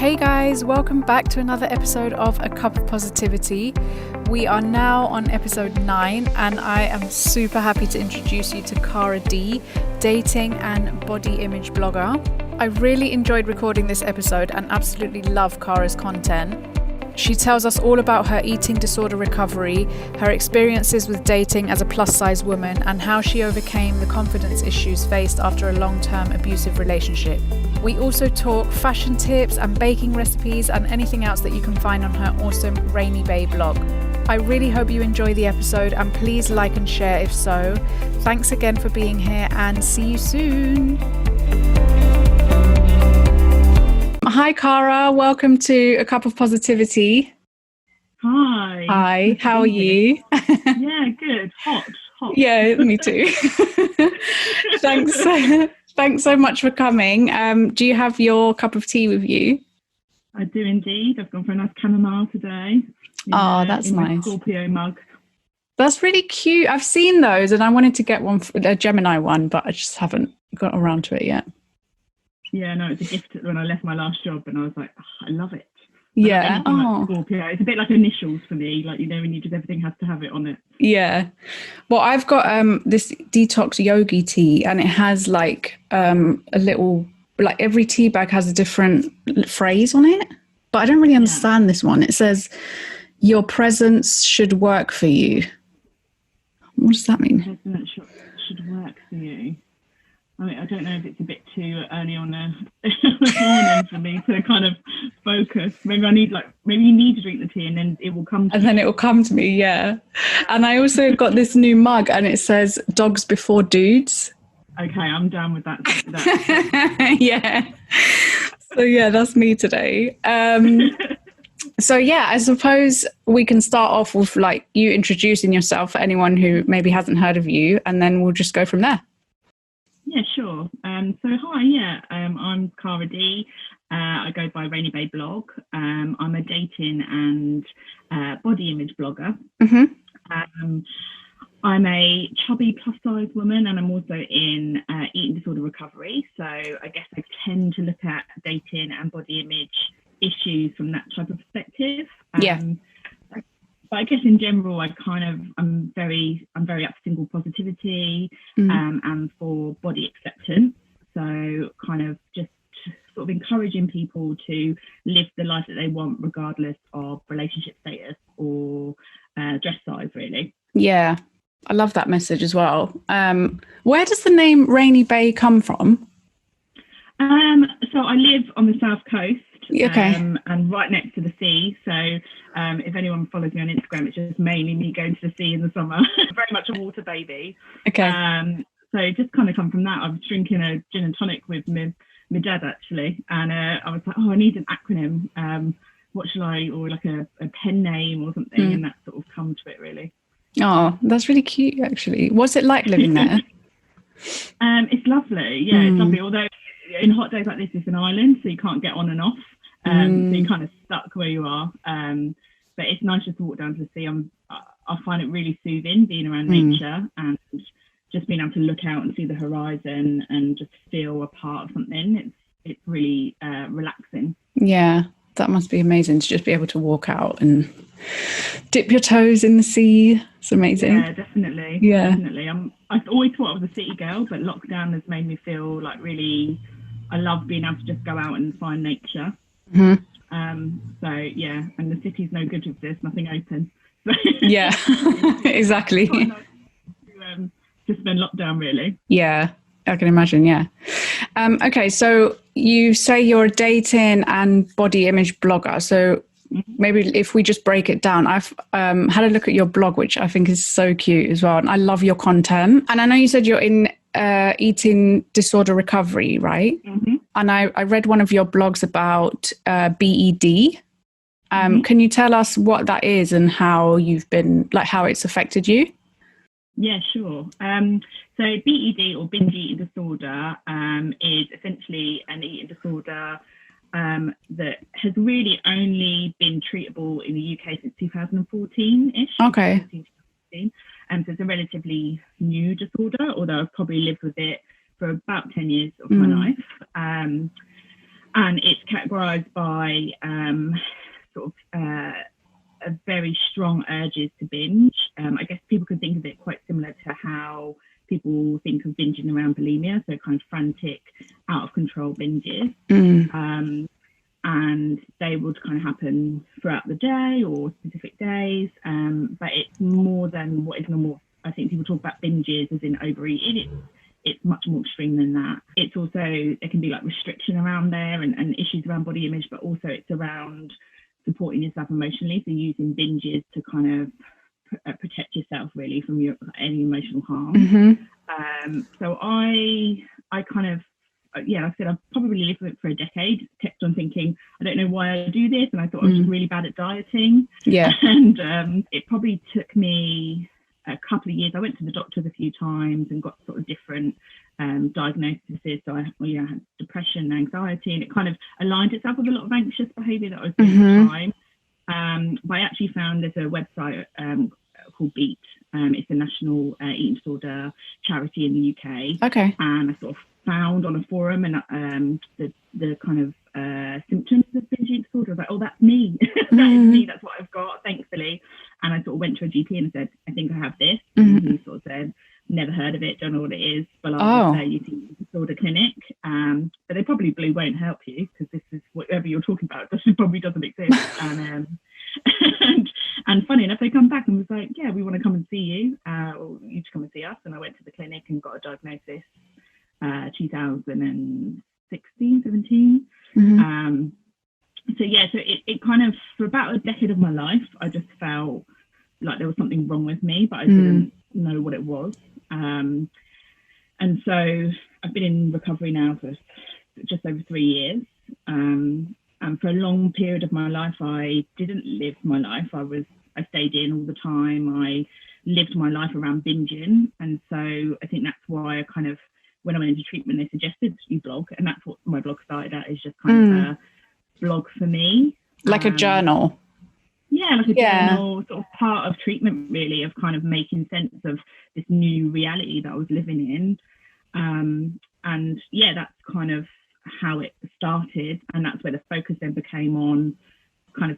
Hey guys, welcome back to another episode of A Cup of Positivity. We are now on episode 9 and I am super happy to introduce you to Cara Dee, dating and body image blogger. I really enjoyed recording this episode and absolutely love Cara's content. She tells us all about her eating disorder recovery, her experiences with dating as a plus-size woman, and how she overcame the confidence issues faced after a long-term abusive relationship. We also talk fashion tips and baking recipes and anything else that you can find on her awesome Rainy Bay blog. I really hope you enjoy the episode and please like and share if so. Thanks again for being here and see you soon. Hi, Cara. Welcome to A Cup of Positivity. Hi. Hi. How are you? Yeah, good. Hot. Yeah, me too. Thanks so much for coming. Do you have your cup of tea with you? I do indeed. I've gone for a nice chamomile today. That's in nice. My Scorpio mug. That's really cute. I've seen those and I wanted to get one, a Gemini one, but I just haven't got around to it yet. Yeah, no, it's a gift when I left my last job and I was like, I love it. Yeah. Like Scorpio. It's a bit like initials for me. Like, when you just everything has to have it on it. Yeah. Well, I've got this detox yogi tea and it has like a little, like every tea bag has a different phrase on it. But I don't really understand this one. It says, your presence should work for you. What does that mean? Your presence should work for you. I mean, I don't know if it's a bit too early on the morning for me to kind of focus. Maybe you need to drink the tea and then it will come to me. And then it will come to me, yeah. And I also got this new mug and it says dogs before dudes. Okay, I'm down with that. Yeah. So yeah, that's me today. So yeah, I suppose we can start off with like you introducing yourself for anyone who maybe hasn't heard of you, and then we'll just go from there. Yeah, sure. So hi, I'm Cara Dee. I go by Rainy Bay blog. I'm a dating and body image blogger. Mm-hmm. I'm a chubby plus size woman and I'm also in eating disorder recovery. So I guess I tend to look at dating and body image issues from that type of perspective. But I guess in general, I'm very up for single positivity and for body acceptance. So kind of just sort of encouraging people to live the life that they want, regardless of relationship status or dress size, really. Yeah, I love that message as well. Where does the name Rainy Bay come from? So I live on the south coast. Okay. And right next to the sea. So if anyone follows me on Instagram, it's just mainly me going to the sea in the summer. Very much a water baby. Okay. So it just kind of come from that. I was drinking a gin and tonic with my dad actually, and I was like, I need an acronym. What shall I, or like a pen name or something, and that sort of come to it really. Oh, that's really cute actually. What's it like living there? It's lovely. Yeah, it's lovely. Although in hot days like this, it's an island, so you can't get on and off. So you're kind of stuck where you are. But it's nice just to walk down to the sea. I find it really soothing being around nature and just being able to look out and see the horizon and just feel a part of something. It's really relaxing. Yeah, that must be amazing to just be able to walk out and dip your toes in the sea. It's amazing. Yeah, definitely. Yeah, definitely. I've always thought I was a city girl, but lockdown has made me feel like really. I love being able to just go out and find nature. Mm-hmm. So yeah, and the city's no good if there's nothing open. Yeah, exactly. It's nice to spend lockdown really. Yeah, I can imagine. Yeah. Okay, so you say you're a dating and body image blogger. So maybe if we just break it down, I've had a look at your blog, which I think is so cute as well, and I love your content. And I know you said you're in eating disorder recovery, right? Mm-hmm. And I read one of your blogs about BED. Can you tell us what that is and how you've been, like how it's affected you? Yeah, sure. So BED or binge eating disorder is essentially an eating disorder that has really only been treatable in the UK since 2014-ish. Okay. So it's a relatively new disorder, although I've probably lived with it for about 10 years of my life. And it's categorized by a very strong urges to binge. I guess people could think of it quite similar to how people think of binging around bulimia, so kind of frantic, out of control binges. And they would kind of happen throughout the day or specific days, but it's more than what is normal. I think people talk about binges as in overeating. It's much more extreme than that. It's also, there can be like restriction around there and issues around body image, but also it's around supporting yourself emotionally. So using binges to kind of protect yourself really from any emotional harm. So I kind of, like I said, I've probably lived with it for a decade, kept on thinking, I don't know why I do this. And I thought I was just really bad at dieting. And it probably took me a couple of years. I went to the doctors a few times and got sort of different diagnoses. So I had depression, anxiety, and it kind of aligned itself with a lot of anxious behaviour that I was doing at the time. But I actually found there's a website called Beat. It's a national eating disorder charity in the UK. And I sort of found on a forum and the kind of symptoms of binge eating disorder. I was like, oh, that's me. That is me. That's what I've got, thankfully. And I sort of went to a GP and said, I think I have this. And he sort of said, never heard of it, don't know what it is, but I'll refer you to the eating disorder clinic. But they probably won't help you because this is whatever you're talking about. This probably doesn't exist. And funny enough, they come back and was like, yeah, we want to come and see you, or you to come and see us. And I went to the clinic and got a diagnosis 2016, 17. So it kind of, for about a decade of my life, I just felt like there was something wrong with me, but I didn't know what it was. And so I've been in recovery now for just over 3 years. And for a long period of my life, I didn't live my life. I stayed in all the time. I lived my life around binging. And so I think that's why I kind of, when I went into treatment, they suggested you blog. And that's what my blog started at, is just kind of a blog for me. Like a journal. Yeah, like a journal, sort of part of treatment, really, of kind of making sense of this new reality that I was living in. And that's kind of how it started. And that's where the focus then became on kind of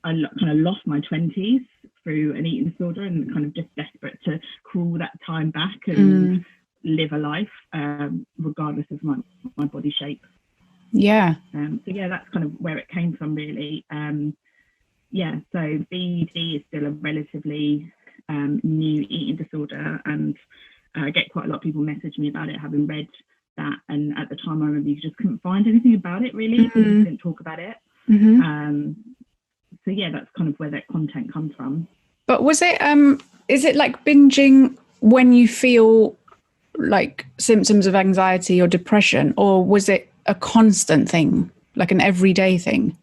I kind of lost my 20s through an eating disorder and kind of just desperate to crawl that time back and live a life, regardless of my body shape. So that's kind of where it came from, really. So BED is still a relatively new eating disorder, and I get quite a lot of people message me about it, having read that. And at the time, I remember you just couldn't find anything about it, really, because you didn't talk about it. That's kind of where that content comes from. But was it, is it like binging when you feel like symptoms of anxiety or depression, or was it a constant thing, like an everyday thing?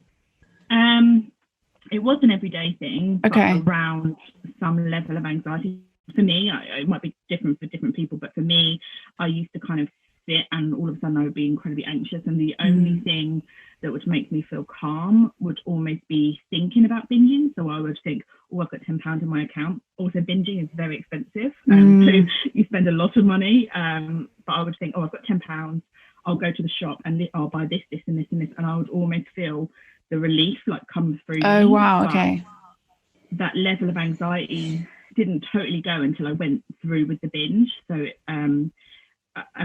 It was an everyday thing, but around some level of anxiety. For me, it might be different for different people, but for me, I used to kind of sit and all of a sudden I would be incredibly anxious, and the only thing that would make me feel calm would almost be thinking about binging. So I would think, oh, I've got £10 in my account. Also, binging is very expensive, so you spend a lot of money. But I would think, oh, I've got £10. I'll go to the shop and I'll buy this, this, and this, and this, and I would almost feel the relief like come through. Oh, wow, okay. That level of anxiety didn't totally go until I went through with the binge. So, and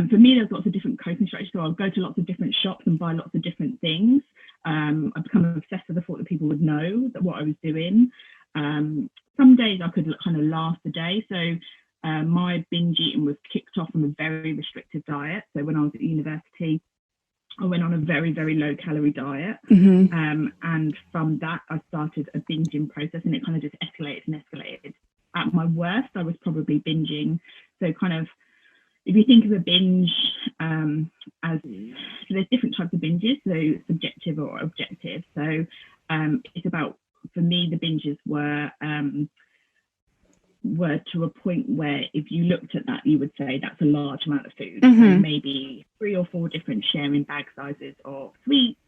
for me, there's lots of different coping strategies. So I'll go to lots of different shops and buy lots of different things. I've become obsessed with the thought that people would know that what I was doing. Some days I could kind of last a day. So my binge eating was kicked off from a very restrictive diet. So when I was at university, I went on a very, very low calorie diet. And from that, I started a binging process, and it kind of just escalated and escalated. At my worst, I was probably binging. So kind of, if you think of a binge as, so there's different types of binges, so subjective or objective. So it's about, for me, the binges were to a point where if you looked at that, you would say that's a large amount of food. So maybe 3 or 4 different sharing bag sizes of sweets.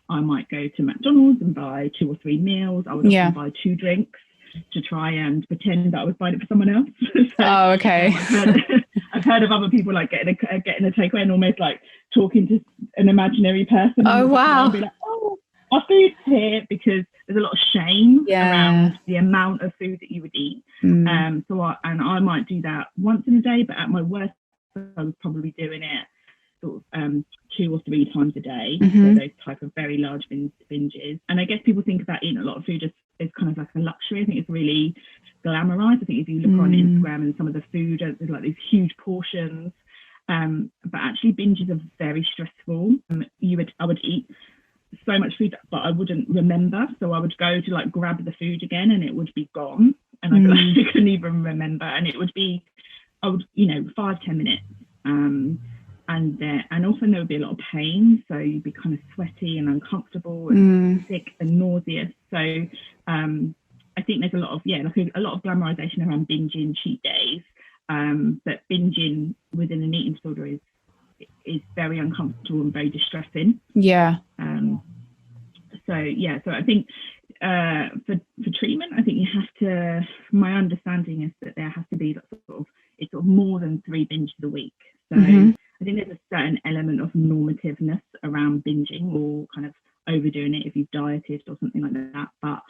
I might go to McDonald's and buy 2 or 3 meals. I would often buy 2 drinks to try and pretend that I was buying it for someone else. So, oh, okay. I've heard of other people like getting a takeaway and almost like talking to an imaginary person. Oh, wow. And be like, oh, our food's here, because there's a lot of shame around the amount of food that you would eat. So I might do that once in a day, but at my worst, I was probably doing it sort of 2 or 3 times a day. So those type of very large binges. And I guess people think about eating a lot of food as kind of like a luxury. I think it's really glamorized. I think if you look on Instagram and some of the food, there's like these huge portions. But actually binges are very stressful. I would eat so much food, but I wouldn't remember. So I would go to like grab the food again and it would be gone. And I couldn't even remember. And it would be, 5-10 minutes. And often there would be a lot of pain. So you'd be kind of sweaty and uncomfortable and sick and nauseous. So I think there's a lot of glamorization around binging, cheat days. But binging within an eating disorder is very uncomfortable and very distressing. Yeah. So I think for treatment, I think you have to. My understanding is that there has to be it's sort of more than 3 binges a week. So I think there's a certain element of normativeness around binging, or kind of overdoing it if you've dieted or something like that. But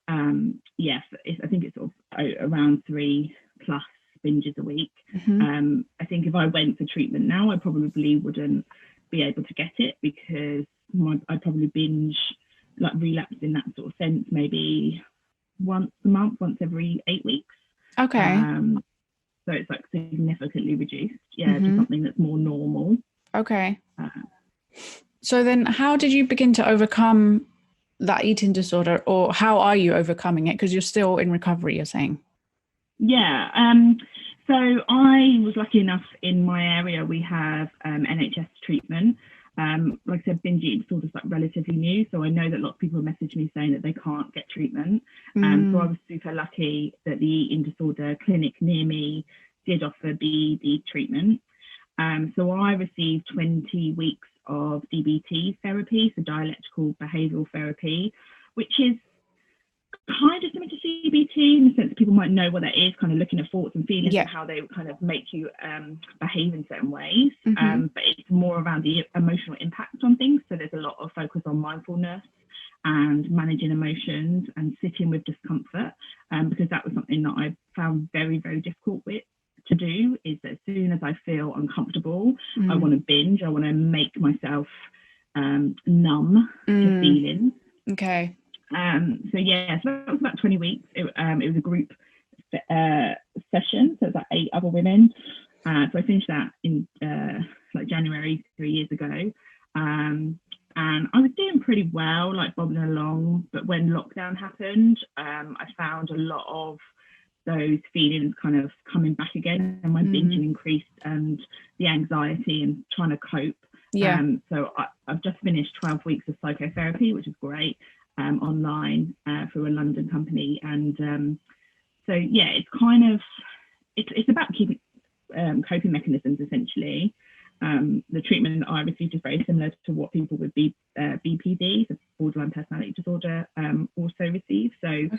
I think it's sort of around 3+ binges a week. I think if I went for treatment now, I probably wouldn't be able to get it, because I'd probably binge, like relapse in that sort of sense, maybe once a month, once every 8 weeks. Okay. So it's like significantly reduced, to something that's more normal. Okay. So then how did you begin to overcome that eating disorder, or how are you overcoming it? Because you're still in recovery, you're saying. Yeah. So I was lucky enough, in my area we have NHS treatment. Like I said, binge eating disorder is like relatively new, so I know that a lot of people message me saying that they can't get treatment. So I was super lucky that the eating disorder clinic near me did offer BED treatment. So I received 20 weeks of DBT therapy, so dialectical behavioural therapy, which is kind of similar to CBT in the sense that people might know what that is, kind of looking at thoughts and feelings and how they kind of make you behave in certain ways. But it's more around the emotional impact on things. So there's a lot of focus on mindfulness and managing emotions and sitting with discomfort, because that was something that I found very, very difficult to do, is that as soon as I feel uncomfortable, I want to binge. I want to make myself numb to feelings. Okay. So that was about 20 weeks. It was a group session, so it was like 8 other women. So I finished that in like January 3 years ago. And I was doing pretty well, like bobbing along. But when lockdown happened, I found a lot of those feelings kind of coming back again, and my binging increased, and the anxiety and trying to cope. So I've just finished 12 weeks of psychotherapy, which is great. Online through a London company, and it's kind of it's about keeping coping mechanisms essentially. The treatment that I received is very similar to what people with BPD, so borderline personality disorder, also receive. So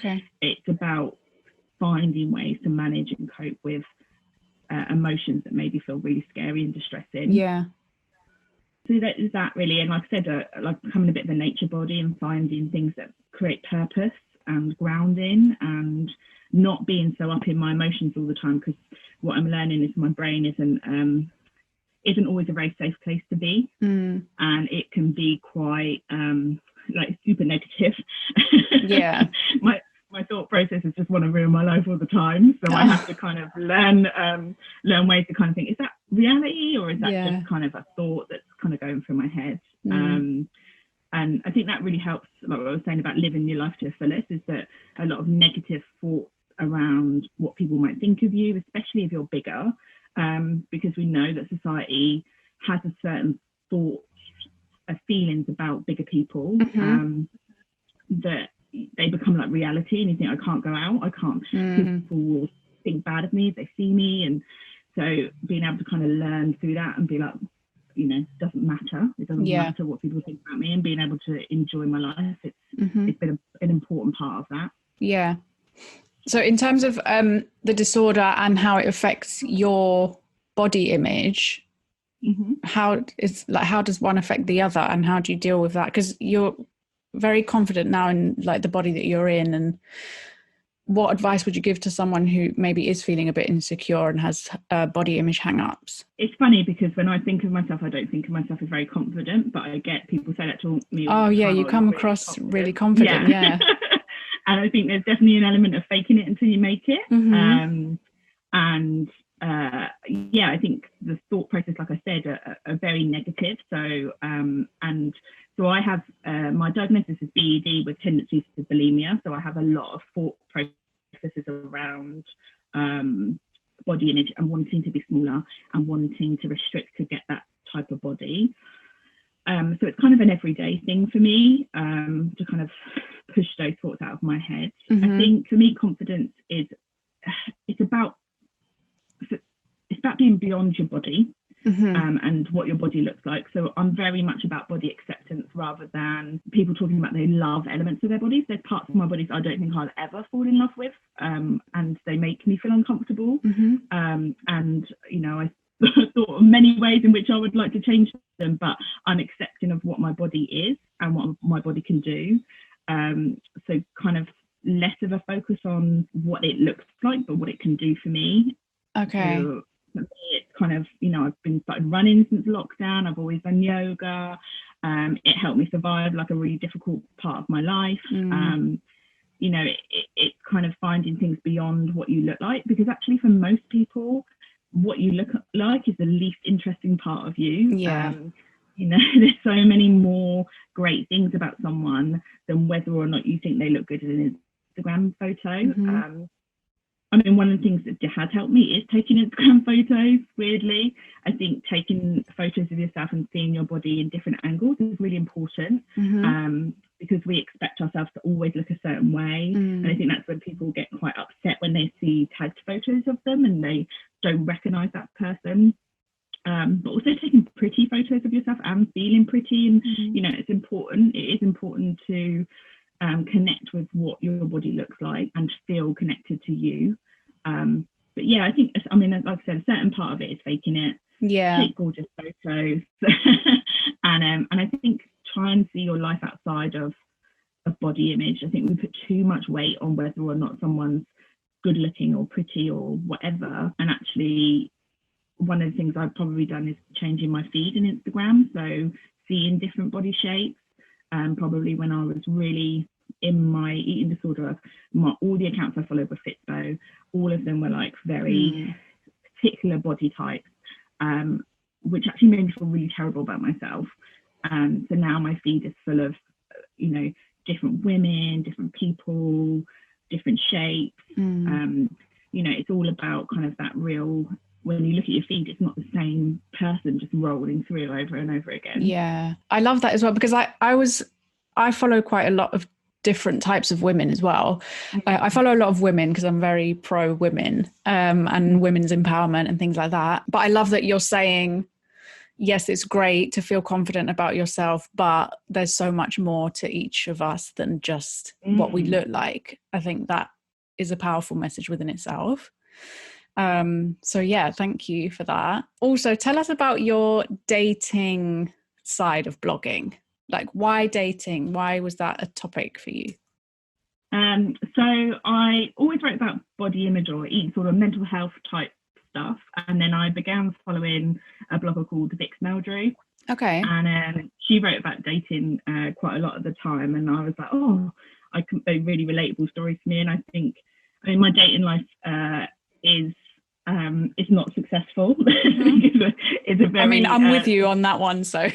it's about finding ways to manage and cope with emotions that maybe feel really scary and distressing. So that is that really. And like I said, like becoming a bit of a nature body and finding things that create purpose and grounding, and not being so up in my emotions all the time, because what I'm learning is my brain isn't always a very safe place to be, and it can be quite like super negative. My thought processes just want to ruin my life all the time. So I have to kind of learn ways to kind of think, is that reality, or is that just kind of a thought that's kind of going through my head? And I think that really helps, like what I was saying about living your life to the fullest, is that a lot of negative thoughts around what people might think of you, especially if you're bigger, because we know that society has a certain thoughts, feelings about bigger people, that they become like reality, and you think, I can't go out, I can't, people will think bad of me if they see me. And so being able to kind of learn through that and be like, it doesn't matter, matter what people think about me, and being able to enjoy my life, it's been an important part of that. So in terms of the disorder and how it affects your body image, how does one affect the other, and how do you deal with that? Because you're very confident now in like the body that you're in, and what advice would you give to someone who maybe is feeling a bit insecure and has body image hang-ups? It's funny because when I think of myself, I don't think of myself as very confident, but I get people say that to me all the time. You come across really confident. Yeah. And I think there's definitely an element of faking it until you make it. I think the thought process, like I said, are very negative. So I have my diagnosis is BED with tendencies to bulimia. So I have a lot of thought processes around body image and wanting to be smaller and wanting to restrict to get that type of body. So it's kind of an everyday thing for me to kind of push those thoughts out of my head. I think for me, confidence is it's about being beyond your body and what your body looks like. So I'm very much about body acceptance rather than people talking about they love elements of their bodies. There's parts of my bodies I don't think I'll ever fall in love with, and they make me feel uncomfortable. And you know, I thought of many ways in which I would like to change them, but I'm accepting of what my body is and what my body can do. So kind of less of a focus on what it looks like, but what it can do for me. Okay. So for me, it's kind of, you know, I've been started running since lockdown. I've always done yoga. It helped me survive like a really difficult part of my life. You know, it's kind of finding things beyond what you look like, because actually for most people, what you look like is the least interesting part of you. You know, there's so many more great things about someone than whether or not you think they look good in an Instagram photo. I mean, one of the things that has helped me is taking Instagram photos, weirdly. I think taking photos of yourself and seeing your body in different angles is really important, because we expect ourselves to always look a certain way. And I think that's when people get quite upset when they see tagged photos of them and they don't recognise that person. But also taking pretty photos of yourself and feeling pretty. And, you know, it's important. It is important to connect with what your body looks like and feel connected to you. But yeah, I think, I mean, like I said, a certain part of it is faking it. Take gorgeous photos. And I think try and see your life outside of body image. I think we put too much weight on whether or not someone's good looking or pretty or whatever. And actually, one of the things I've probably done is changing my feed in Instagram. So seeing different body shapes. Probably when I was really in my eating disorder, all the accounts I followed were Fitspo. All of them were like very particular body types, which actually made me feel really terrible about myself. So now my feed is full of, you know, different women, different people, different shapes. You know, it's all about kind of that real, when you look at your feed, it's not the same person just rolling through over and over again. Yeah, I love that as well, because I follow quite a lot of different types of women as well. I follow a lot of women because I'm very pro women and women's empowerment and things like that. But I love that you're saying, yes, it's great to feel confident about yourself, but there's so much more to each of us than just what we look like. I think that is a powerful message within itself. So yeah, thank you for that. Also, tell us about your dating side of blogging. Like, why dating? Why was that a topic for you? So I always wrote about body image or eating, sort of mental health type stuff. And then I began following a blogger called Vix Meldrew. Okay. And she wrote about dating quite a lot at the time. And I was like, they're really relatable stories to me. And I think, my dating life is not successful. It's a very, I'm with you on that one. So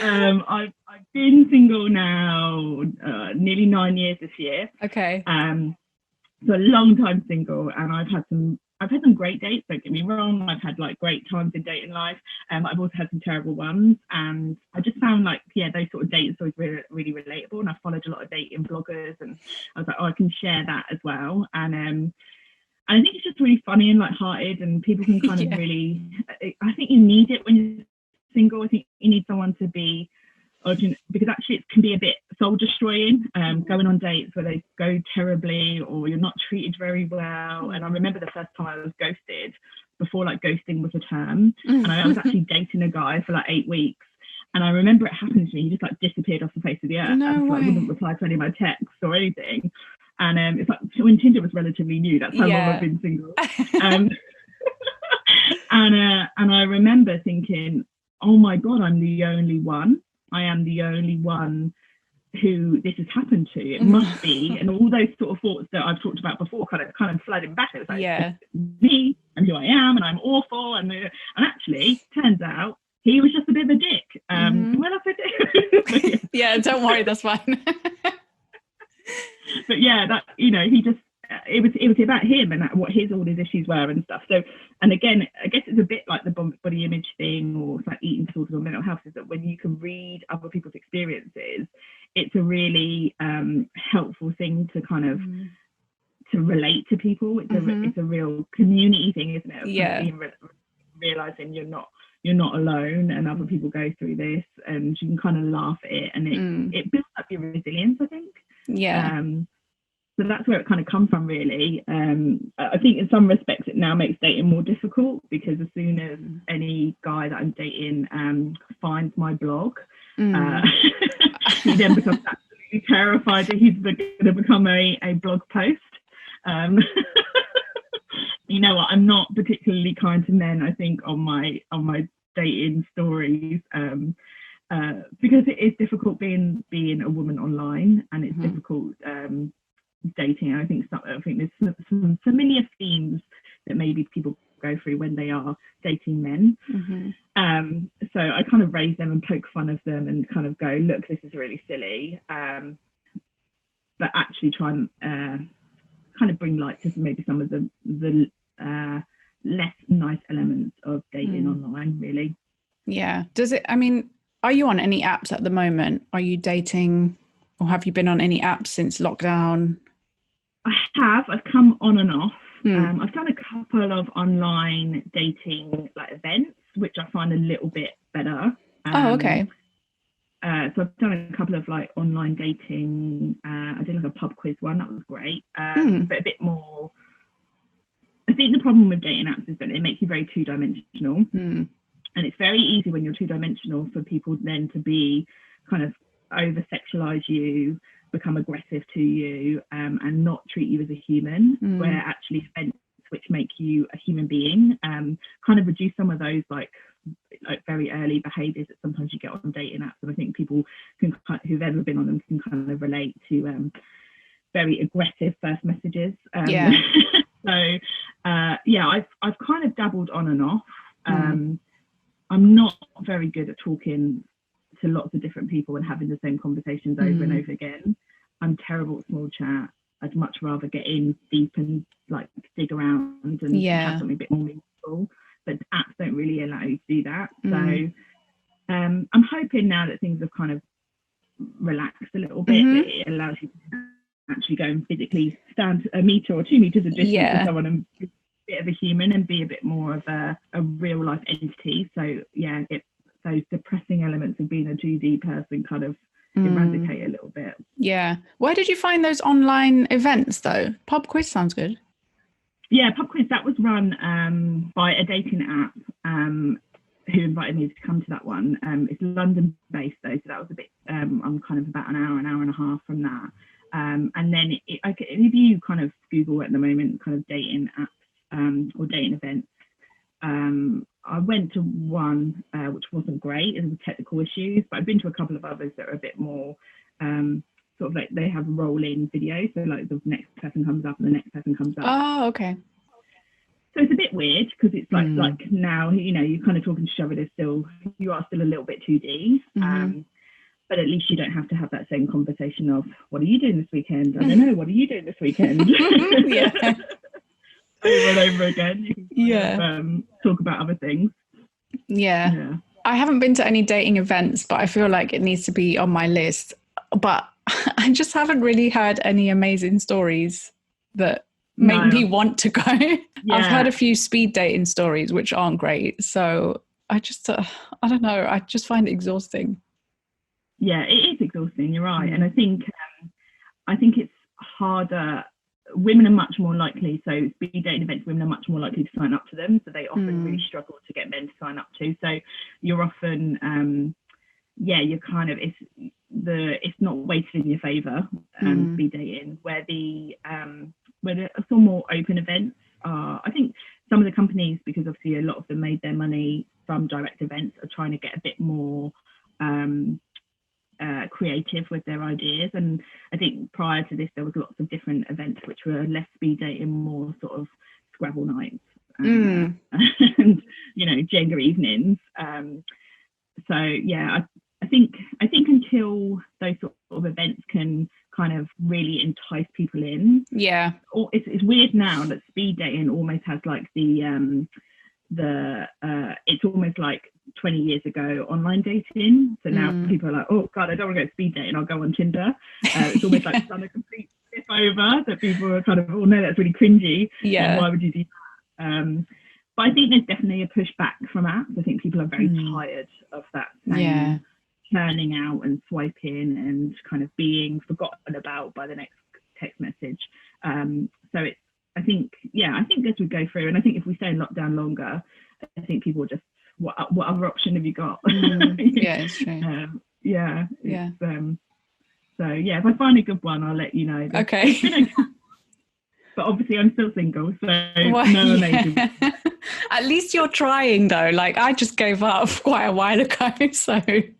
I've been single now nearly 9 years this year. Okay. So a long time single, and I've had some great dates, don't get me wrong. I've had like great times in dating life. I've also had some terrible ones, and I just found like, those sort of dating stories really, really relatable. And I followed a lot of dating bloggers, and I was like, I can share that as well. And I think it's just really funny and lighthearted, and people can kind of really, I think you need it when you're single. I think you need someone to be, because actually it can be a bit soul destroying, going on dates where they go terribly or you're not treated very well. And I remember the first time I was ghosted before like ghosting was a term. And I was actually dating a guy for like 8 weeks. And I remember it happened to me. He just like disappeared off the face of the earth. No way. Like, wouldn't reply to any of my texts or anything. And it's like when Tinder was relatively new, that's how long I've been single. And I remember thinking, oh my God, I'm the only one. I am the only one who this has happened to. It must be. And all those sort of thoughts that I've talked about before kind of flooding back. It was like, it's me and who I am, and I'm awful. And actually, turns out he was just a bit of a dick. Well, I said, yeah, don't worry, that's fine. But yeah, that, you know, he just, it was about him and what all his issues were and stuff. So, and again, I guess it's a bit like the body image thing, or it's like eating disorders or mental health, is that when you can read other people's experiences, it's a really helpful thing to kind of to relate to people. It's a real community thing, isn't it? Yeah. Realizing you're not alone, and other people go through this, and you can kind of laugh at it, and it builds up your resilience, I think. Yeah. So that's where it kind of comes from, really. I think in some respects it now makes dating more difficult, because as soon as any guy that I'm dating finds my blog, he then becomes absolutely terrified that he's going to become a blog post. You know what? I'm not particularly kind to men, I think, on my dating stories, because it is difficult being a woman online, and it's difficult dating. I think there's some familiar themes that maybe people go through when they are dating men. So I kind of raise them and poke fun of them and kind of go, look, this is really silly, but actually try and kind of bring light to maybe some of the less nice elements of dating online, really. Yeah. Are you on any apps at the moment? Are you dating, or have you been on any apps since lockdown? I've come on and off. I've done a couple of online dating like events, which I find a little bit better. Okay. So I've done a couple of like online dating. I did like a pub quiz one, that was great. But a bit more. I think the problem with dating apps is that it makes you very two-dimensional. And it's very easy when you're two-dimensional for people then to be kind of over-sexualize you, become aggressive to you, and not treat you as a human, where actually events which make you a human being kind of reduce some of those like very early behaviours that sometimes you get on dating apps. And I think people who've ever been on them can kind of relate to very aggressive first messages. So I've kind of dabbled on and off. I'm not very good at talking to lots of different people and having the same conversations over and over again. I'm terrible at small chat. I'd much rather get in deep and like dig around and have something a bit more meaningful. But apps don't really allow you to do that. So I'm hoping now that things have kind of relaxed a little bit, that it allows you to actually go and physically stand a metre or 2 meters of distance with someone and be a bit of a human and be a bit more of a real life entity. So yeah, those depressing elements of being a 2D person kind of eradicate a little bit. Yeah. Where did you find those online events though? Pub quiz sounds good. Yeah, pub quiz, that was run by a dating app who invited me to come to that one. It's London based though, so that was a bit, I'm kind of about an hour and a half from that. And then if you kind of Google at the moment kind of dating apps or dating events, I went to one which wasn't great. It was technical issues, but I've been to a couple of others that are a bit more sort of like they have rolling videos. So like the next person comes up and the next person comes up. Oh, okay. So it's a bit weird because it's like now, you know, you're kind of talking to each other. You are still a little bit 2D. But at least you don't have to have that same conversation of, what are you doing this weekend? I don't know, what are you doing this weekend? Yeah. Over and over again. You can kind of, talk about other things. Yeah. I haven't been to any dating events, but I feel like it needs to be on my list. But I just haven't really heard any amazing stories that make me want to go. I've heard a few speed dating stories, which aren't great. So I just, I don't know, I just find it exhausting. Yeah, it is exhausting. You're right. And I think it's harder women are much more likely, so speed dating events, women are much more likely to sign up to them, so they often really struggle to get men to sign up to. So you're often you're kind of, it's not weighted in your favor, speed dating, where the some more open events are, I think some of the companies, because obviously a lot of them made their money from direct events, are trying to get a bit more creative with their ideas. And I think prior to this there was lots of different events which were less speed dating, more sort of Scrabble nights and you know, Jenga evenings. So yeah, I think until those sort of events can kind of really entice people in, or it's weird now that speed dating almost has like the it's almost like 20 years ago online dating. So now people are like, oh god, I don't want to go speed dating, I'll go on Tinder. It's almost like done a complete flip over, that people are kind of, oh no, that's really cringy, why would you do that? But I think there's definitely a pushback from apps. I think people are very tired of that same turning out and swiping and kind of being forgotten about by the next text message. So it's, I think as we go through, and I think if we stay in lockdown longer, I think people just, what other option have you got? Yeah, it's true. So yeah, if I find a good one, I'll let you know. Okay. But obviously I'm still single, so no amazing. At least you're trying though. Like I just gave up quite a while ago, so I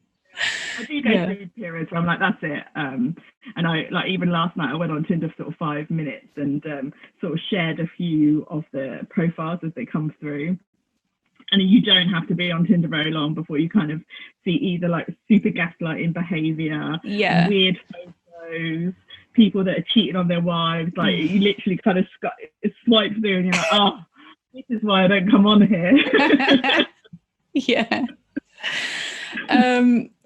do go through periods where I'm like, that's it. And I, like, even last night I went on Tinder for sort of 5 minutes and sort of shared a few of the profiles as they come through. And you don't have to be on Tinder very long before you kind of see either like super gaslighting behaviour, weird photos, people that are cheating on their wives. Like you literally kind of swipe through and you're like, oh, this is why I don't come on here.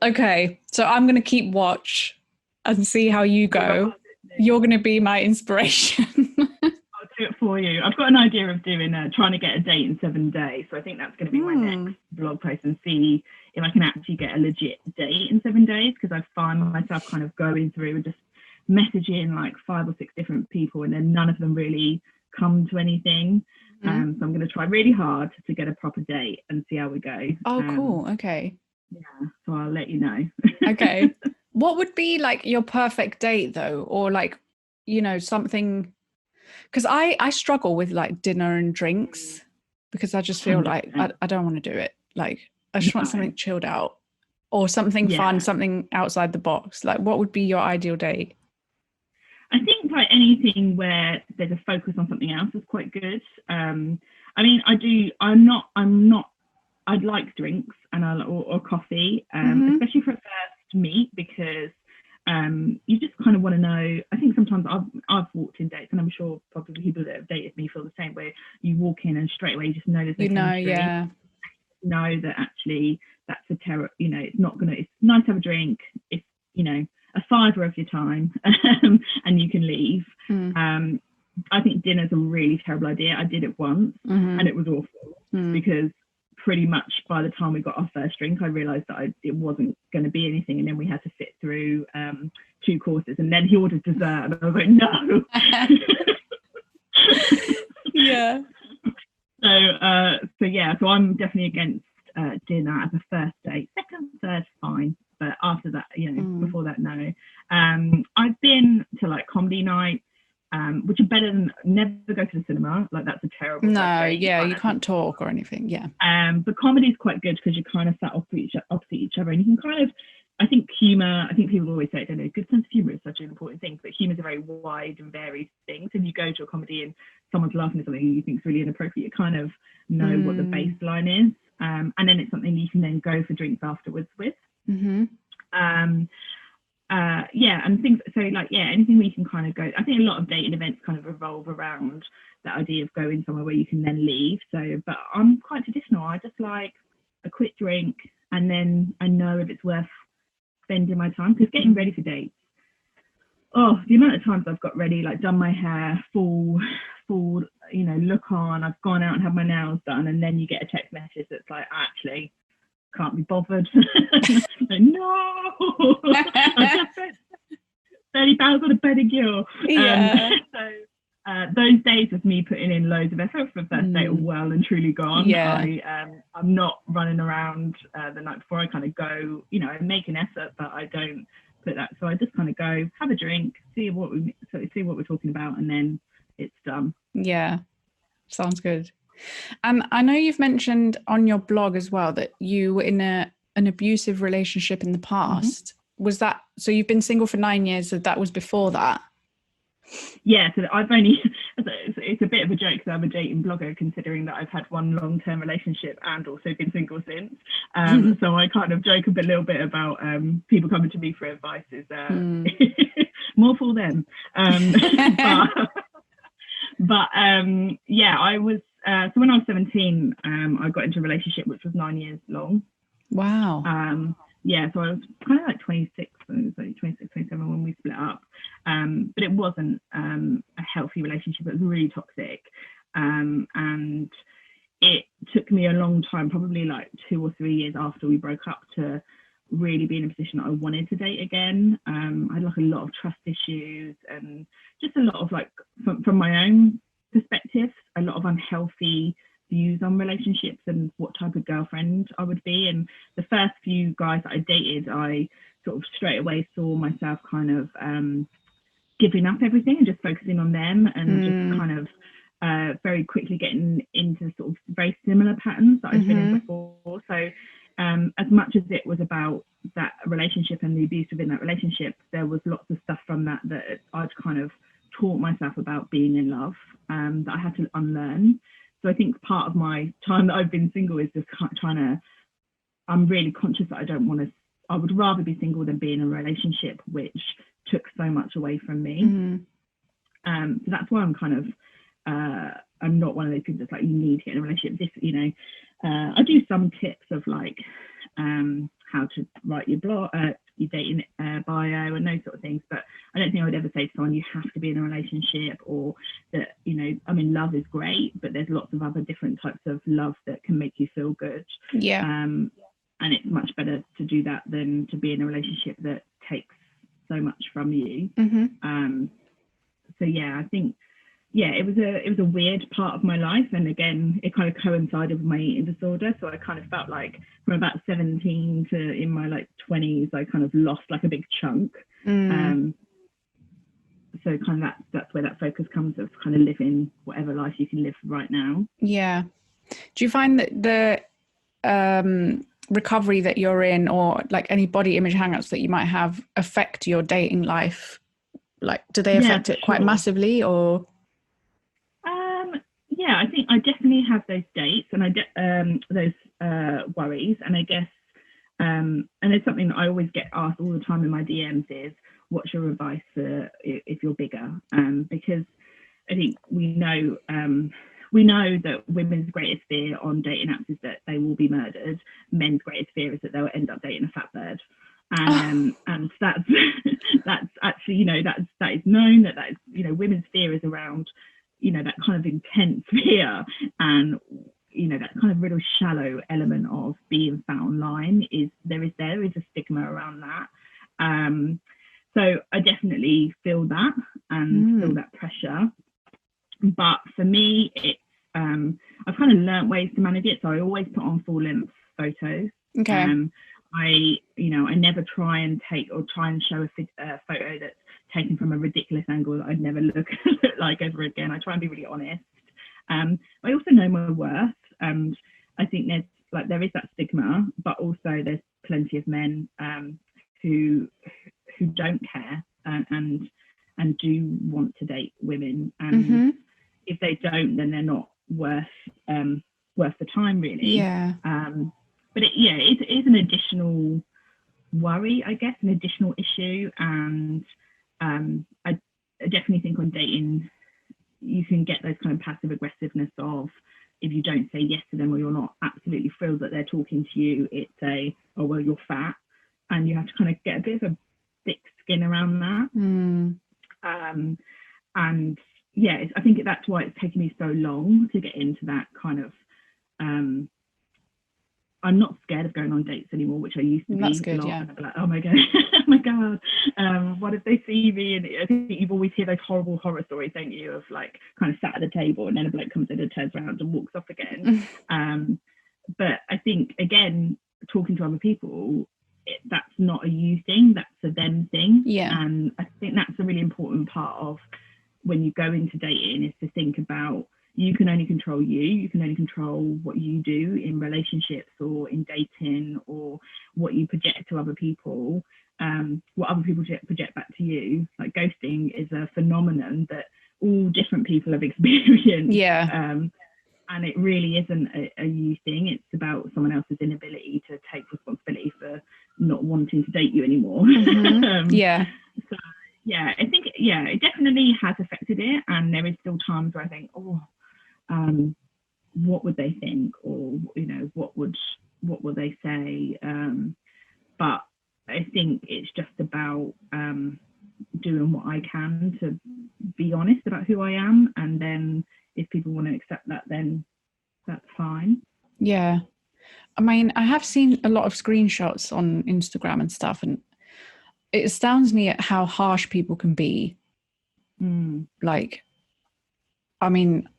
Okay, so I'm going to keep watch and see how you go. You're going to be my inspiration. I'll do it for you. I've got an idea of doing trying to get a date in 7 days. So I think that's going to be my next blog post, and see if I can actually get a legit date in 7 days, because I find myself kind of going through and just messaging like 5 or 6 different people, and then none of them really come to anything. So I'm going to try really hard to get a proper date and see how we go. Oh, cool. Okay. Yeah, so I'll let you know. Okay. What would be like your perfect date though? Or like, you know, something, because I struggle with like dinner and drinks, because I just feel like I don't want to do it. Like I just want something chilled out, or something fun, something outside the box. Like what would be your ideal date? I think like anything where there's a focus on something else is quite good. I mean, I'd like drinks or coffee, especially for a first meet, because you just kind of want to know. I think sometimes I've walked in dates, and I'm sure probably people that have dated me feel the same, where you walk in and straight away you just know there's no chemistry. Know that actually that's it's not gonna, it's nice to have a drink, it's, you know, a fiver of your time and you can leave. I think dinner's a really terrible idea. I did it once and it was awful, because pretty much by the time we got our first drink, I realised that it wasn't going to be anything, and then we had to sit through 2 courses, and then he ordered dessert, and I was like, no. So I'm definitely against dinner as a first date. Second, third, fine, but after that, you know, before that, no. I've been to like comedy nights, which are better than, never go to the cinema. Like that's a terrible. You can't talk or anything. But comedy is quite good, because you're kind of sat opposite each other, and you can kind of, I think humour, I think people always say, I don't know, good sense of humour is such an important thing, but humour is a very wide and varied thing. So if you go to a comedy and someone's laughing at something you think is really inappropriate, you kind of know what the baseline is, and then it's something you can then go for drinks afterwards with. And things, so like, anything where you can kind of go. I think a lot of dating events kind of revolve around the idea of going somewhere where you can then leave. So, but I'm quite traditional. I just like a quick drink, and then I know if it's worth spending my time, because getting ready for dates, the amount of times I've got ready, like done my hair, full, you know, look on, I've gone out and had my nails done, and then you get a text message that's like, actually can't be bothered. Like, no, I just spent £30 on a pedicure. those days of me putting in loads of effort for the first date are well and truly gone. I'm not running around the night before. I kind of go, I make an effort, but I don't put that. So I just kind of go, have a drink, see what we're talking about, and then it's done. Yeah, sounds good. And I know you've mentioned on your blog as well that you were in an abusive relationship in the past. Was that, so you've been single for 9 years, so that was before that? Yeah, so it's a bit of a joke that I'm a dating blogger, considering that I've had one long-term relationship and also been single since. So I kind of joke a little bit about people coming to me for advice is more for them. But I was, so when I was 17, I got into a relationship which was 9 years long. Wow. So I was kind of like 26, I was like 26, 27 when we split up. But it wasn't a healthy relationship. It was really toxic. And it took me a long time, probably like 2 or 3 years after we broke up, to really be in a position that I wanted to date again. I had like a lot of trust issues and just a lot of like, from my own perspective, a lot of unhealthy views on relationships and what type of girlfriend I would be. And the first few guys that I dated, I sort of straight away saw myself kind of giving up everything and just focusing on them, and just kind of very quickly getting into sort of very similar patterns that I'd been in before. So as much as it was about that relationship and the abuse within that relationship, there was lots of stuff from that I'd kind of taught myself about being in love that I had to unlearn. So I think part of my time that I've been single is just I'm really conscious that I would rather be single than be in a relationship which took so much away from me. So that's why I'm kind of, I'm not one of those people that's like, you need to get in a relationship. I do some tips of like how to write your blog, your dating bio and those sort of things, but I don't think I would ever say to someone you have to be in a relationship, or that, love is great, but there's lots of other different types of love that can make you feel good. And it's much better to do that than to be in a relationship that takes so much from you. I think it was a weird part of my life, and again it kind of coincided with my eating disorder. So I kind of felt like from about 17 to in my like 20s I kind of lost like a big chunk. So kind of that's where that focus comes, of kind of living whatever life you can live right now. Do you find that the recovery that you're in, or like any body image hang-ups that you might have, affect your dating life? Like, do they affect it quite massively, or? I think I definitely have those dates and those worries, and I guess and it's something that I always get asked all the time in my DMs is, what's your advice for if you're bigger? Because I think we know that women's greatest fear on dating apps is that they will be murdered. Men's greatest fear is that they'll end up dating a fat bird. And that's actually, that is known, that is, women's fear is around, that kind of intense fear, and that kind of really shallow element of being fat online there is a stigma around that. So I definitely feel that and feel that pressure. But for me, it's I've kind of learnt ways to manage it. So I always put on full length photos. I never try and show a photo that's taken from a ridiculous angle that I'd never look like ever again. I try and be really honest. I also know my worth, and I think there is that stigma, but also there's plenty of men who don't care and do want to date women, and if they don't, then they're not worth the time, really. But it is an additional worry, I guess, an additional issue. And I definitely think on dating, you can get those kind of passive aggressiveness of, if you don't say yes to them, or you're not absolutely thrilled that they're talking to you, it's oh, well, you're fat. And you have to kind of get a bit of a thick skin around that. And I think that's why it's taken me so long to get into that kind of, I'm not scared of going on dates anymore, which I used to be. That's good, And I'd be like, oh my God. my God, what if they see me? And I think you've always hear those horrible horror stories, don't you, of like kind of sat at the table and then a bloke comes in and turns around and walks off again. But I think, again, talking to other people, that's not a you thing, that's a them thing. And I think that's a really important part of when you go into dating, is to think about, you can only control you can only control what you do in relationships or in dating, or what you project to other people, what other people project back to you. Like ghosting is a phenomenon that all different people have experienced. And it really isn't a you thing. It's about someone else's inability to take responsibility for not wanting to date you anymore. So yeah, I think, it definitely has affected it. And there is still times where I think, what would they think? Or, you know, what will they say? But I think it's just about doing what I can to be honest about who I am. And then if people want to accept that, then that's fine. Yeah. I mean, I have seen a lot of screenshots on Instagram and stuff, and it astounds me at how harsh people can be. Like, I mean,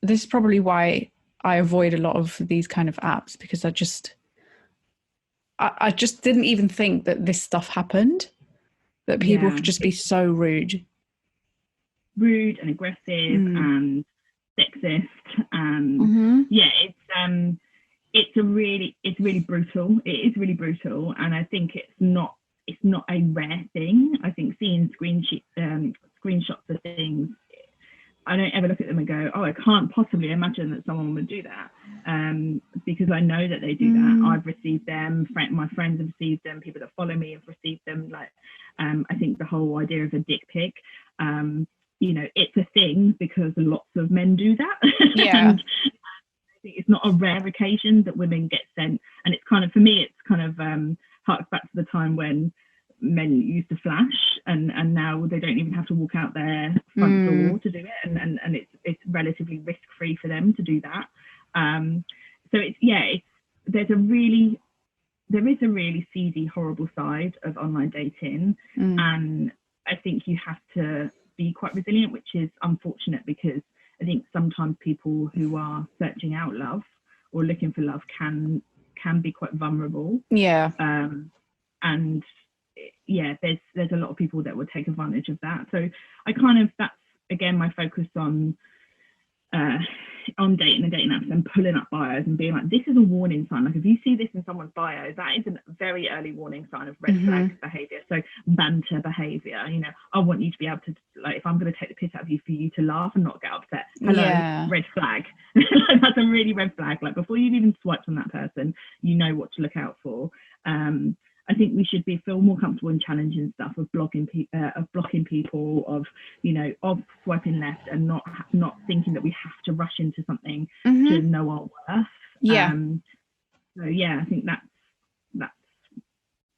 this is probably why I avoid a lot of these kind of apps, because I just didn't even think that this stuff happened, that people could just be so rude and aggressive and sexist, and it's really brutal. It is really brutal, and I think it's not a rare thing. I think seeing screenshots of things, I don't ever look at them and go, oh, I can't possibly imagine that someone would do that, because I know that they do that. I've received them, my friends have received them, people that follow me have received them. Like, I think the whole idea of a dick pic, you know, it's a thing because lots of men do that. And I think it's not a rare occasion that women get sent. And it's kind of, for me, it's kind of harks back to the time when men used to flash, and now they don't even have to walk out their front door to do it, and it's relatively risk-free for them to do that. So there is a really seedy, horrible side of online dating, and I think you have to be quite resilient, which is unfortunate, because I think sometimes people who are searching out love or looking for love can be quite vulnerable. And there's a lot of people that would take advantage of that. So that's again my focus on dating and dating apps, and pulling up bios and being like, this is a warning sign. Like, if you see this in someone's bio, that is a very early warning sign of red flag behavior. So banter behavior, you know, I want you to be able to, like, if I'm going to take the piss out of you, for you to laugh and not get upset. Hello, red flag. That's a really red flag. Like, before you've even swiped on that person, you know what to look out for. I think we should feel more comfortable in challenging stuff, of blocking people, of, you know, of swiping left, and not thinking that we have to rush into something to know our worth. So I think that's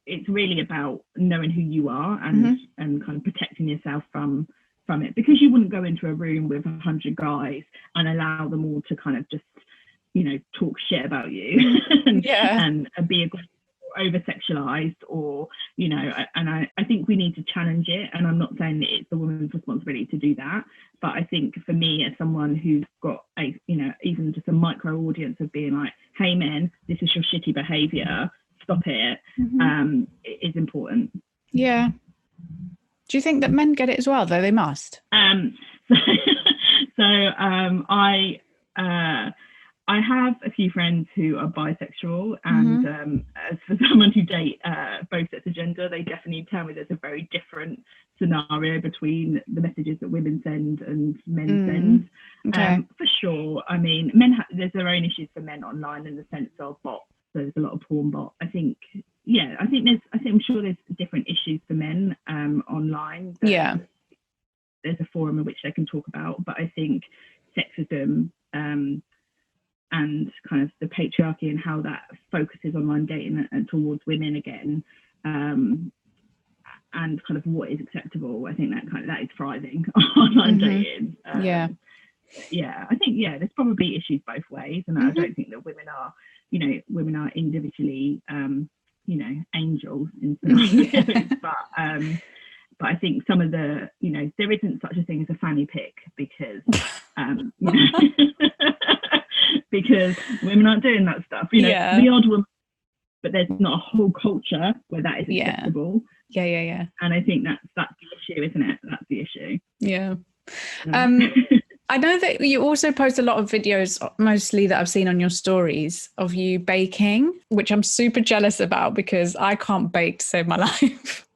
it's really about knowing who you are, and kind of protecting yourself from it, because you wouldn't go into a room with 100 guys and allow them all to kind of just, you know, talk shit about you and be aggressive, over sexualized, or, you know, and I think we need to challenge it. And I'm not saying that it's the woman's responsibility to do that, but I think for me, as someone who's got a, you know, even just a micro audience of being like, hey men, this is your shitty behavior, stop it, it is important. Do you think that men get it as well, though? They must. I have a few friends who are bisexual, and as for someone who date both sets of gender, they definitely tell me there's a very different scenario between the messages that women send and men send. For sure. I mean, there's their own issues for men online, in the sense of bots. So there's a lot of porn bots. I think I'm sure there's different issues for men online. There's a forum in which they can talk about, but I think sexism, and kind of the patriarchy and how that focuses online dating and towards women again, and kind of what is acceptable. I think that is thriving online dating. I think there's probably issues both ways, and I don't think that women are individually angels in scenarios. But I think some of the, there isn't such a thing as a fanny pick because because women aren't doing that stuff. The odd woman, but there's not a whole culture where that is acceptable. Yeah. And I think that's the issue, isn't it? That's the issue. Yeah. I know that you also post a lot of videos, mostly that I've seen on your stories, of you baking, which I'm super jealous about because I can't bake to save my life.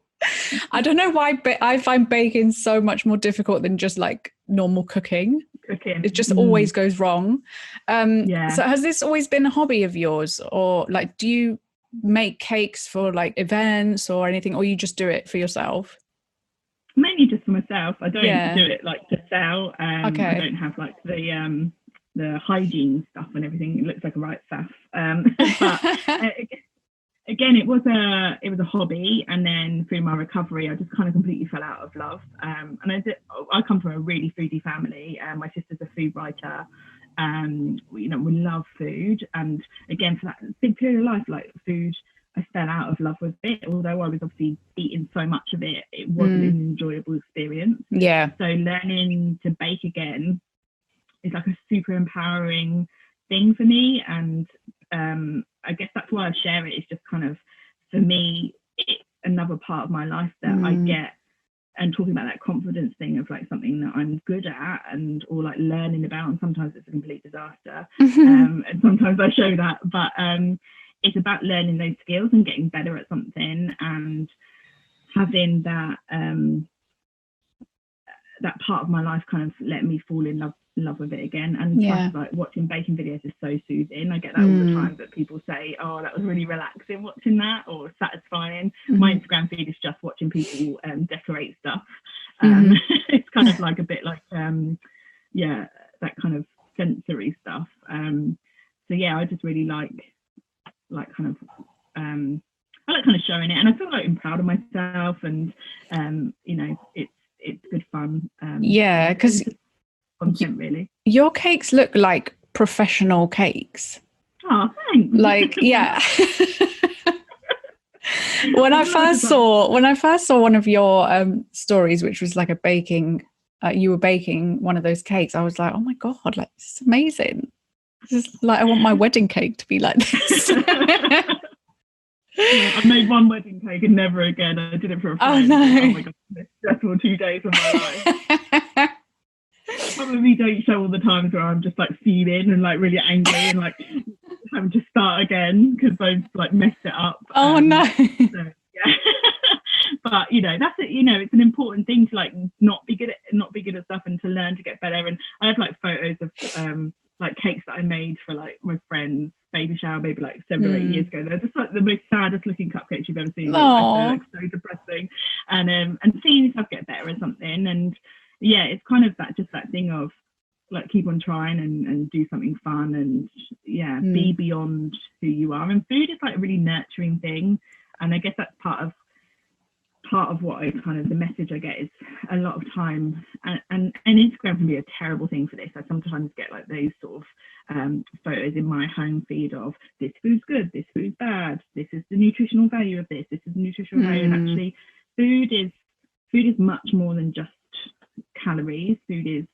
I don't know why, but I find baking so much more difficult than just like normal cooking. It just always goes wrong. So has this always been a hobby of yours, or like do you make cakes for like events or anything, or you just do it for yourself? Mainly just for myself. I don't do it like to sell. I don't have like the hygiene stuff and everything. It looks like a right faff. But again, it was a hobby, and then through my recovery, I just kind of completely fell out of love. And I come from a really foodie family. My sister's a food writer. We love food, and again, for that big period of life, like food, I fell out of love with it. Although I was obviously eating so much of it, it wasn't an enjoyable experience. Yeah. So learning to bake again is like a super empowering thing for me, and I guess that's why I share it. It's just kind of, for me, it's another part of my life that I get, and talking about that confidence thing of like something that I'm good at or like learning about, and sometimes it's a complete disaster, and sometimes I show that, but it's about learning those skills and getting better at something, and having that that part of my life kind of let me fall in love with it again. And plus, like watching baking videos is so soothing. I get that all the time, that people say, oh, that was really relaxing watching that, or satisfying. My Instagram feed is just watching people decorate stuff. It's kind of like a bit like that kind of sensory stuff. So I just really like kind of I like kind of showing it, and I feel like I'm proud of myself, and it's good fun. Because content, really. Your cakes look like professional cakes. Oh, thanks. Like, yeah. When I first saw one of your stories, which was like a baking, you were baking one of those cakes, I was like, oh my God, like, this is amazing. This is like, I want my wedding cake to be like this. I made one wedding cake and never again. I did it for a friend. Oh, no. Oh my God, it's stressful 2 days of my life. I probably don't show all the times where I'm just like fuming and like really angry and like having to start again because I've like messed it up. Oh no. So, yeah. But that's it. It's an important thing to like not be good at stuff, and to learn to get better. And I have like photos of like cakes that I made for like my friend's baby shower, maybe like 7 or 8 years ago. They're just like the most saddest looking cupcakes you've ever seen. Like, so depressing. And seeing yourself get better at something, and it's kind of that thing of like keep on trying and do something fun, and be beyond who you are. And food is like a really nurturing thing, and I guess that's part of what I kind of, the message I get is a lot of time, and Instagram can be a terrible thing for this. I sometimes get like those sort of photos in my home feed of this food's good, this food's bad, this is the nutritional value of this is the nutritional value. And actually food is much more than just calories. Food is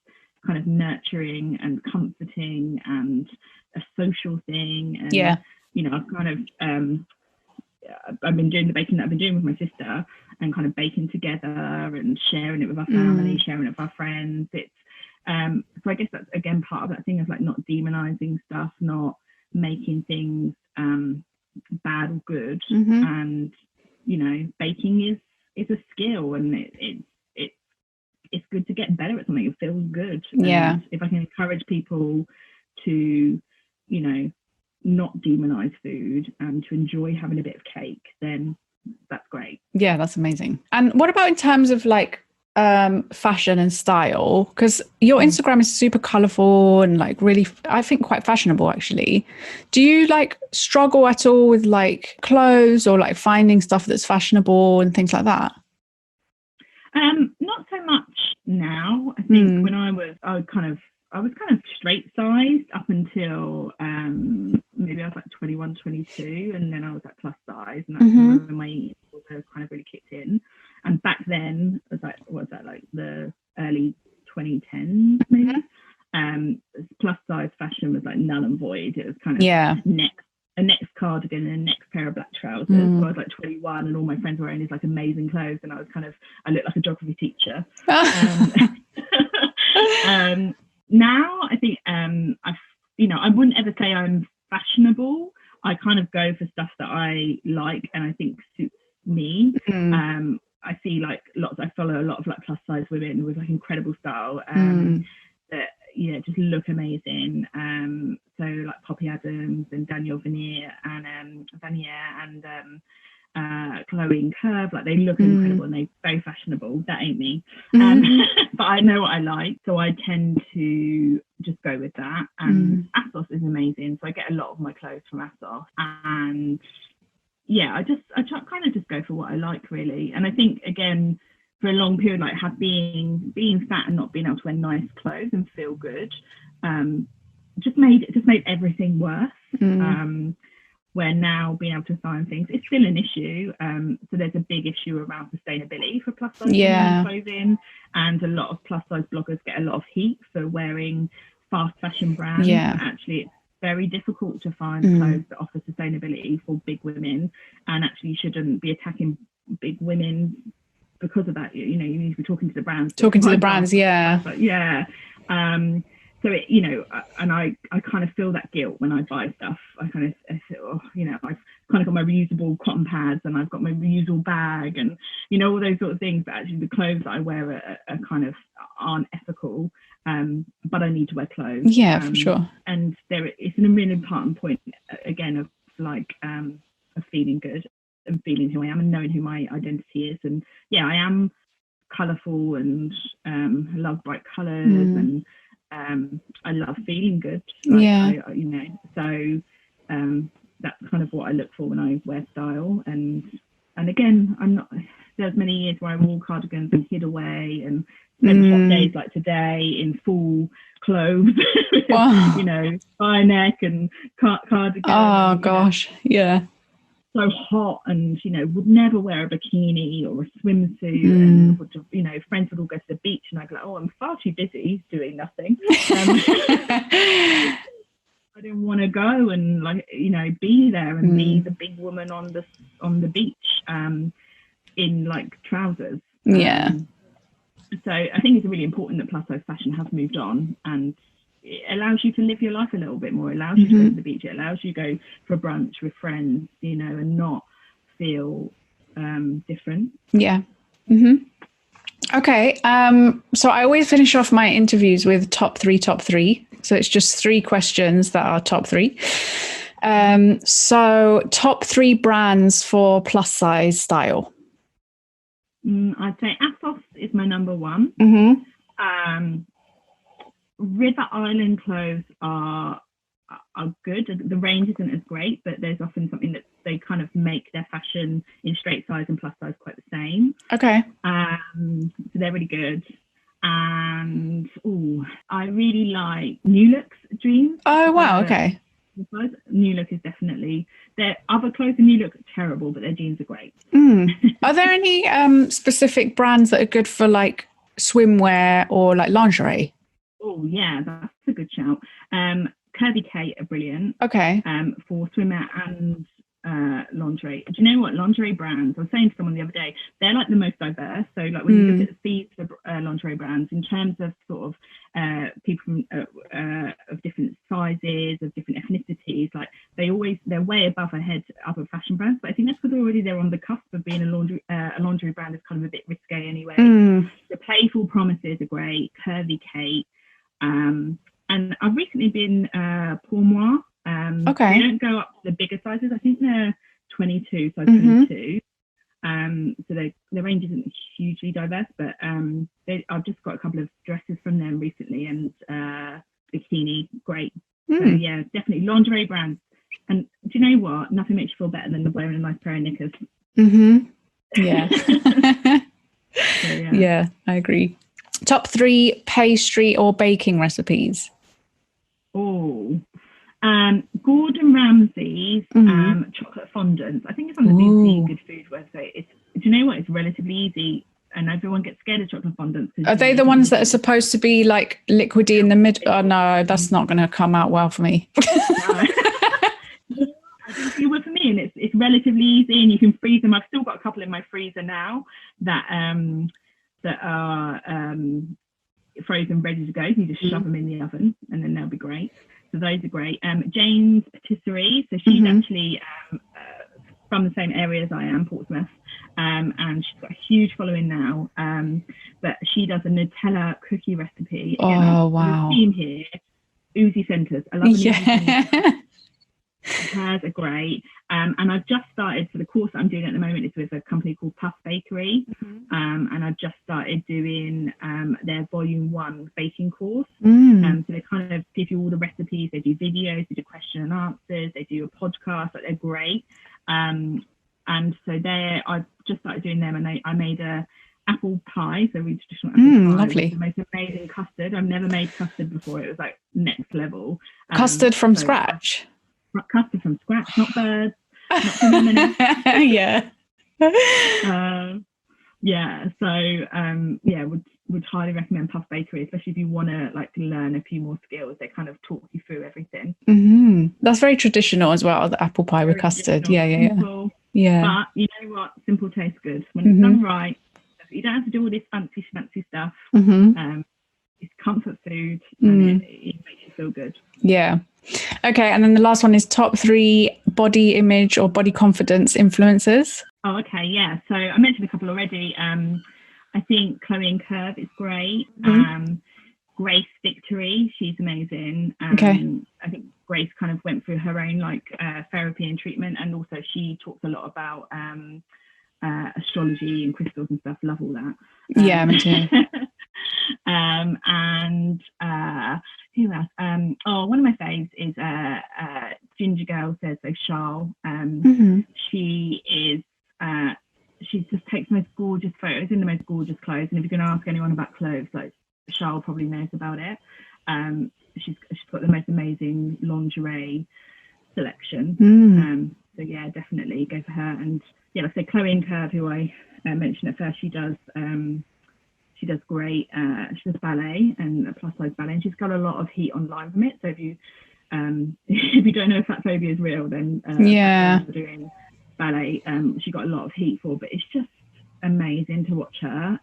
kind of nurturing and comforting and a social thing. And I've kind of I've been doing the baking that I've been doing with my sister, and kind of baking together and sharing it with our family, sharing it with our friends. It's so I guess that's again part of that thing of like not demonizing stuff, not making things bad or good. And baking is a skill, and it's good to get better at something. It feels good. And if I can encourage people to not demonize food and to enjoy having a bit of cake, then that's great. Yeah, that's amazing. And what about in terms of like fashion and style? Because your Instagram is super colorful and like really, I think, quite fashionable actually. Do you like struggle at all with like clothes or like finding stuff that's fashionable and things like that? Not so much now. I think when I was kind of straight sized up until maybe I was like 21, 22, and then I was at plus size. size, and that's when my eating disorder kind of really kicked in. And back then, it was like, what was that, like the early 2010s maybe? Plus size fashion was like null and void. It was kind of a next cardigan and a next pair of black trousers. So I was like 21 and all my friends were wearing these like amazing clothes, and I looked like a geography teacher. Now I think I wouldn't ever say I'm fashionable. I kind of go for stuff that I like and I think suits me. I see like I follow a lot of like plus size women with like incredible style that just look amazing. So like Poppy Adams and Danielle Vanier and Chloe and Curve, like they look incredible and they're very fashionable. That ain't me. But I know what I like, so I tend to just go with that. And ASOS is amazing, so I get a lot of my clothes from ASOS. And I kind of just go for what I like, really. And I think, again, for a long period, like being fat and not being able to wear nice clothes and feel good, just made everything worse. Where now being able to find things, it's still an issue. So there's a big issue around sustainability for plus size clothing, and a lot of plus size bloggers get a lot of heat for wearing fast fashion brands. Actually, it's very difficult to find clothes that offer sustainability for big women, and actually you shouldn't be attacking big women because of that. You need to be talking to the brands. So and I kind of feel that guilt when I buy stuff. I kind of feel, I've kind of got my reusable cotton pads and I've got my reusable bag and, all those sort of things. But actually the clothes that I wear are kind of aren't ethical, but I need to wear clothes. Yeah, for sure. And it's a really important point, again, of like, of feeling good and feeling who I am and knowing who my identity is. And I am colourful and I love bright colours and I love feeling good. So that's kind of what I look for when I wear style. And again, there's many years where I wore cardigans and hid away and spent hot days like today in full clothes, high neck and cardigan. Oh gosh, so hot, and would never wear a bikini or a swimsuit, and would, friends would all go to the beach and I'd be like, oh, I'm far too busy doing nothing. I didn't want to go and be there and be the big woman on the beach in like trousers. So I think it's really important that plus size fashion has moved on, and it allows you to live your life a little bit more. It allows you to go to the beach. It allows you to go for a brunch with friends, and not feel different. Okay. So I always finish off my interviews with top three. So it's just 3 questions that are top 3. So top 3 brands for plus size style. I'd say ASOS is my number 1. River Island clothes are good. The range isn't as great, but there's often something that they kind of make their fashion in straight size and plus size quite the same. Okay. So they're really good. And I really like New Look's jeans. Oh wow, okay. New Look is definitely, their other clothes in New Look are terrible, but their jeans are great. Are there any specific brands that are good for like swimwear or like lingerie? Oh yeah, that's a good shout. Curvy Kate are brilliant. Okay. For swimwear and lingerie. Do you know what lingerie brands? I was saying to someone the other day, they're like the most diverse. So like when you look at the feeds for lingerie brands, in terms of sort of people from of different sizes, of different ethnicities, like they're way above ahead other fashion brands. But I think that's because already they're on the cusp of being a lingerie brand is kind of a bit risque anyway. The Playful Promises are great. Curvy Kate. And I've recently been Pour Moi. Okay. They don't go up to the bigger sizes. I think they're 22, size 22. So their range isn't hugely diverse, but I've just got a couple of dresses from them recently, and bikini, great. So yeah, definitely lingerie brands. And do you know what? Nothing makes you feel better than wearing a nice pair of knickers. Yeah. So, yeah, I agree. Top 3 pastry or baking recipes. Gordon Ramsay's chocolate fondants. I think it's on the BBC Good Food website. Do you know what? It's relatively easy, and everyone gets scared of chocolate fondants. Are they the ones that are supposed to be like liquidy in the middle? Oh no, that's not going to come out well for me. No. I think it would for me, and it's relatively easy, and you can freeze them. I've still got a couple in my freezer now that are frozen, ready to go. You just shove them in the oven, and then they'll be great. So those are great. Jane's Patisserie. So she's actually from the same area as I am, Portsmouth, and she's got a huge following now. But she does a Nutella cookie recipe. Again, wow! The theme here, Uzi centers. I love the Uzi centers. Hers are great, and I've just started. So the course that I'm doing at the moment is with a company called Puff Bakery, and I've just started doing their Volume 1 baking course. So they kind of give you all the recipes. They do videos, they do question and answers, they do a podcast. Like, they're great, and so I've just started doing them, and I made a apple pie, so really traditional apple pie. Lovely. The most amazing custard. I've never made custard before. It was like next level. Custard from scratch. Custard from scratch, not birds, not from M&S. Would highly recommend Puff Bakery, especially if you want to learn a few more skills. They kind of talk you through everything. That's very traditional as well, the apple pie with custard. Simple, but you know what, simple tastes good when it's done right. You don't have to do all this fancy stuff. It's comfort food, and it makes you feel good. Okay, and then the last one is top 3 body image or body confidence influencers. Oh, okay, yeah. So I mentioned a couple already. I think Chloe and Curve is great. Grace Victory, she's amazing. I think Grace kind of went through her own therapy and treatment, and also she talks a lot about astrology and crystals and stuff. Love all that. Me too. And who else? One of my faves is Ginger Girl Says So, Charles. She is she just takes the most gorgeous photos in the most gorgeous clothes, and if you're going to ask anyone about clothes, Charles probably knows about it. She's got the most amazing lingerie selection. So yeah, definitely go for her. And yeah, like I say, Chloe and Curve, who I mentioned at first, she does great. She does ballet and plus size ballet, and she's got a lot of heat online from it. So if you don't know if fat phobia is real, then doing ballet, she got a lot of heat for, but it's just amazing to watch her.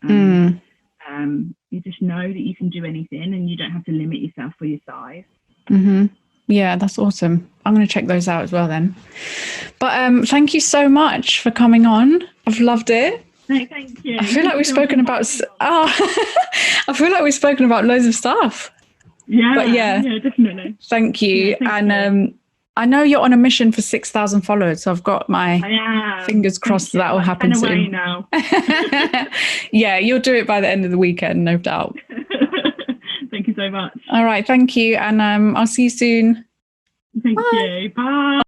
You just know that you can do anything, and you don't have to limit yourself for your size. Yeah, that's awesome. I'm going to check those out as well then. But thank you so much for coming on. I've loved it. No, thank you. I feel like we've spoken about I feel like we've spoken about loads of stuff. Yeah, definitely. Thank you. I know you're on a mission for 6,000 followers, so I've got my fingers crossed that will happen soon. Now. Yeah, you'll do it by the end of the weekend, no doubt. Thank you so much. All right, thank you, and I'll see you soon. Thank you. Bye.